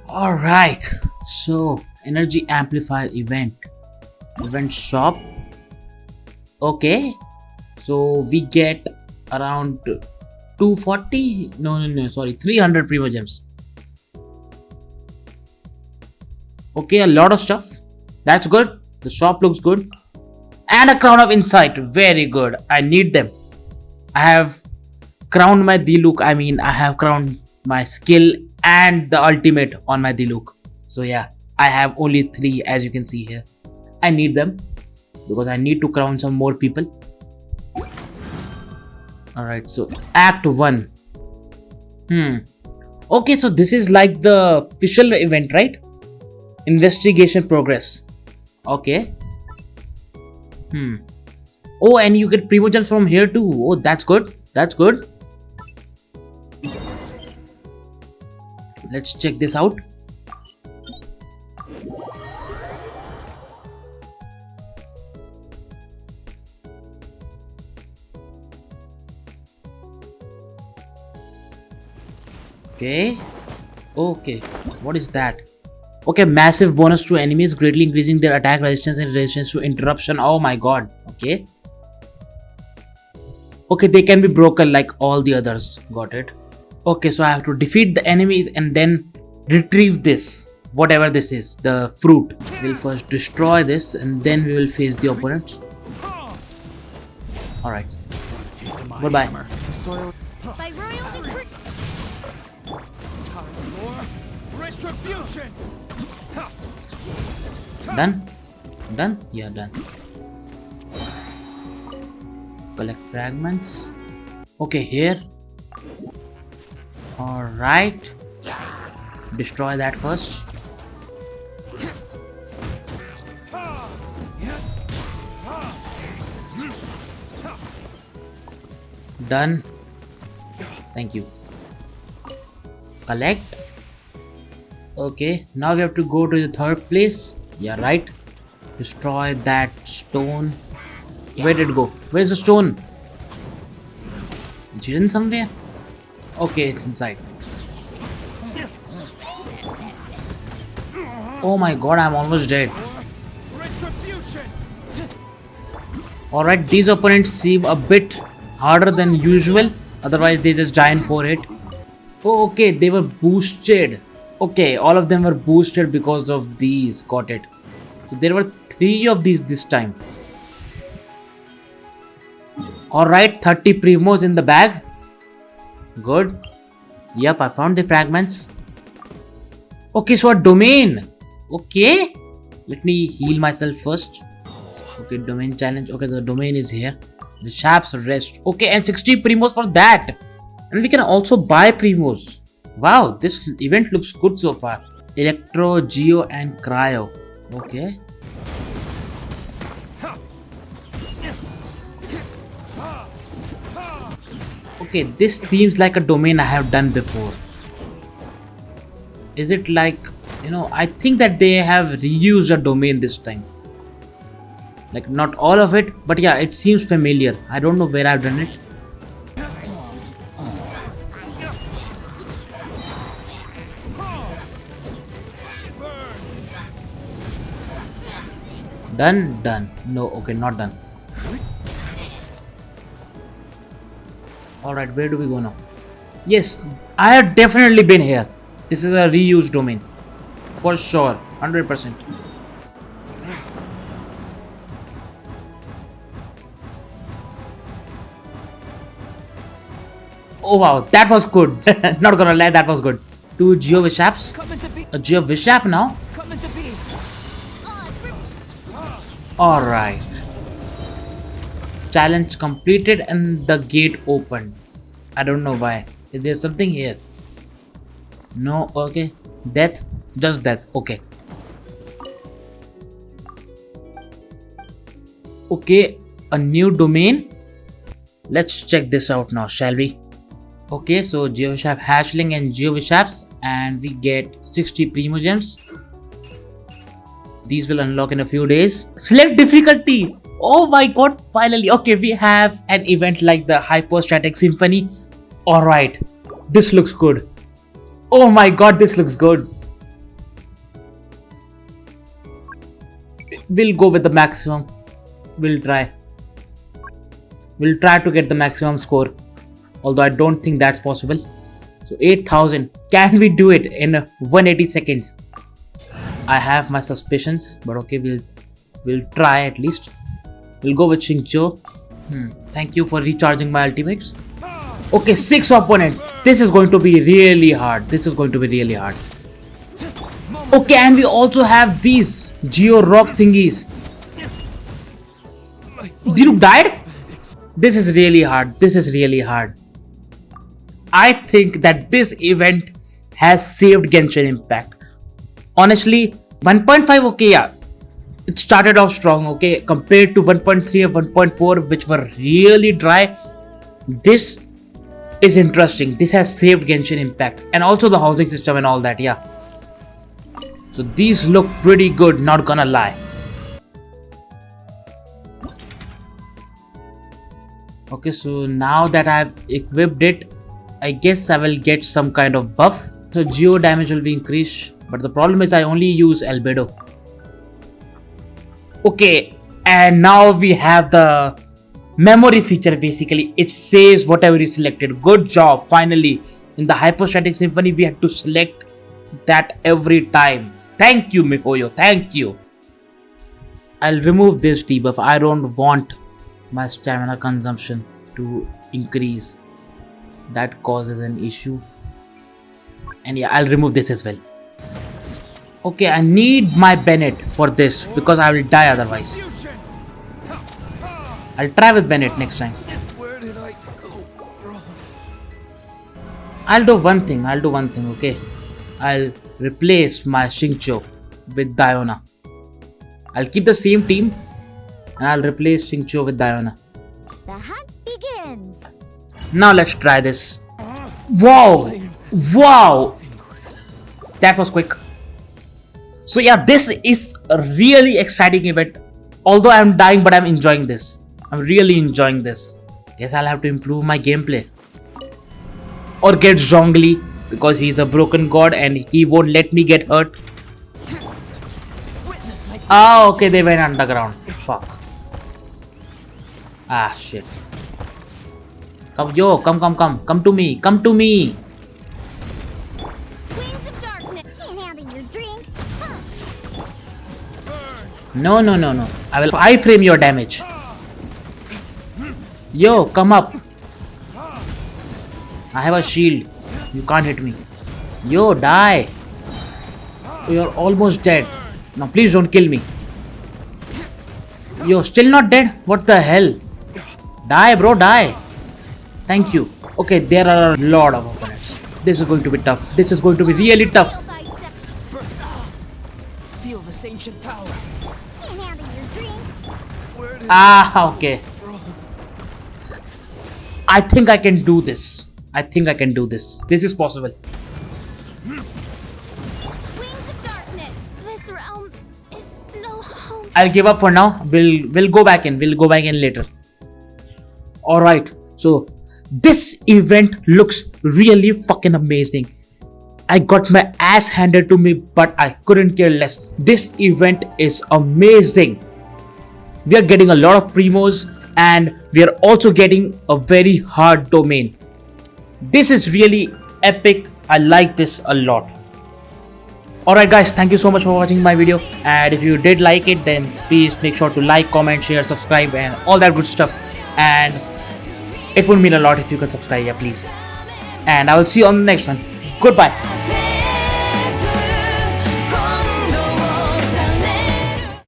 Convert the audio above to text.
Alright, so energy amplifier event shop. Okay, so we get around 240, no, sorry, 300 primo gems. Okay, a lot of stuff. That's good. The shop looks good. And a crown of insight. Very good. I need them. I have crowned my Diluc. I have crowned my skill and the ultimate on my Diluc. So yeah, I have only 3 as you can see here. I need them because I need to crown some more people. Alright, so Act 1. Okay, so this is like the official event, right? Investigation progress. Okay. Oh, and you get primo gems from here too. Oh, that's good. That's good. Let's check this out. Okay. Okay. What is that? Okay, massive bonus to enemies, greatly increasing their attack resistance and resistance to interruption. Oh my god. Okay. Okay, they can be broken like all the others. Got it. Okay, so I have to defeat the enemies and then retrieve this. Whatever this is. The fruit. We'll first destroy this and then we will face the opponents. Alright. Goodbye. By royal decree. Time for retribution. Done? Done? Yeah, done. Collect fragments. Okay, here. Alright. Destroy that first. Done. Thank you. Collect. Okay, now we have to go to the third place. Yeah, right. Destroy that stone. Where did it go? Where's the stone? It's hidden somewhere? Okay, it's inside. Oh my god, I'm almost dead. Alright, these opponents seem a bit harder than usual. Otherwise, they just giant for it. Oh, okay, they were boosted. Okay, all of them were boosted because of these. Got it. So there were 3 of these this time. Alright, 30 primos in the bag. Good. Yep, I found the fragments. Okay, so a domain. Okay. Let me heal myself first. Okay, domain challenge. Okay, the domain is here. The Shap's Rest. Okay, and 60 primos for that. And we can also buy primos. Wow, this event looks good so far. Electro, Geo and Cryo. Okay. Okay, this seems like a domain I have done before. Is it like, I think that they have reused a domain this time. Like not all of it, but yeah, it seems familiar. I don't know where I've done it. Done, done. No, okay, not done. Alright, where do we go now? Yes, I have definitely been here. This is a reused domain. For sure, 100%. Oh wow, that was good. Not gonna lie, that was good. 2 Geo Vishaps. A Geo Vishap now. Alright. Challenge completed and the gate opened. I don't know why. Is there something here? No, okay. Death? Just death. Okay. Okay, a new domain. Let's check this out now, shall we? Okay, so GeoVishap Hatchling and GeoVishaps, and we get 60 Primo Gems. These will unlock in a few days. Select difficulty! Oh my god, finally! Okay, we have an event like the Hypostatic Symphony. Alright, this looks good. Oh my god, this looks good. we'll go with the maximum. We'll try. We'll try to get the maximum score. Although I don't think that's possible. So 8,000. Can we do it in 180 seconds? I have my suspicions, but okay, we'll try at least. We'll go with Xingqiu. Thank you for recharging my ultimates. Okay, 6 opponents. This is going to be really hard. Okay, and we also have these Geo Rock thingies. Diluc died? This is really hard. I think that this event has saved Genshin Impact. Honestly, 1.5, okay, yeah. It started off strong, okay. Compared to 1.3 and 1.4, which were really dry. This is interesting. This has saved Genshin Impact. And also the housing system and all that, yeah. So these look pretty good, not gonna lie. Okay, so now that I've equipped it, I guess I will get some kind of buff. So geo damage will be increased. But the problem is I only use Albedo. Okay, and now we have the memory feature basically. It saves whatever you selected. Good job, finally. In the Hypostatic Symphony, we had to select that every time. Thank you, MiHoYo, thank you. I'll remove this debuff. I don't want my stamina consumption to increase. That causes an issue. And yeah, I'll remove this as well. Okay, I need my Bennett for this because I will die otherwise. I'll try with Bennett next time. Where did I go wrong? I'll do one thing, okay? I'll replace my Xingqiu with Diona. I'll keep the same team and I'll replace Xingqiu with Diona. The hunt begins. Now let's try this. Wow! Wow! That was quick. So yeah, this is a really exciting event. Although I'm dying, but I'm enjoying this. I'm really enjoying this. Guess I'll have to improve my gameplay. Or get Zhongli, because he's a broken god and he won't let me get hurt. Ah, okay, they went underground. Fuck. Ah, shit. Come, yo, come to me. Wings of darkness. Can't handle your drink. No. I will iframe your damage. Yo, come up. I have a shield. You can't hit me. Yo, die. You're almost dead. Now please don't kill me. Yo, still not dead? What the hell? Die, bro, die. Thank you. Okay, there are a lot of opponents. This is going to be tough. This is going to be really tough. Feel this ancient power. Can't handle your drink. Ah, okay. I think I can do this. This is possible. Wings of darkness. This realm is no home. I'll give up for now. We'll go back in. We'll go back in later. Alright. So this event looks really fucking amazing. I got my ass handed to me, but I couldn't care less. This event is amazing. We are getting a lot of primos and we are also getting a very hard domain. This is really epic. I like this a lot. Alright guys, thank you so much for watching my video, and if you did like it, then please make sure to like, comment, share, subscribe and all that good stuff, and it would mean a lot if you could subscribe, yeah, please. And I will see you on the next one. Goodbye.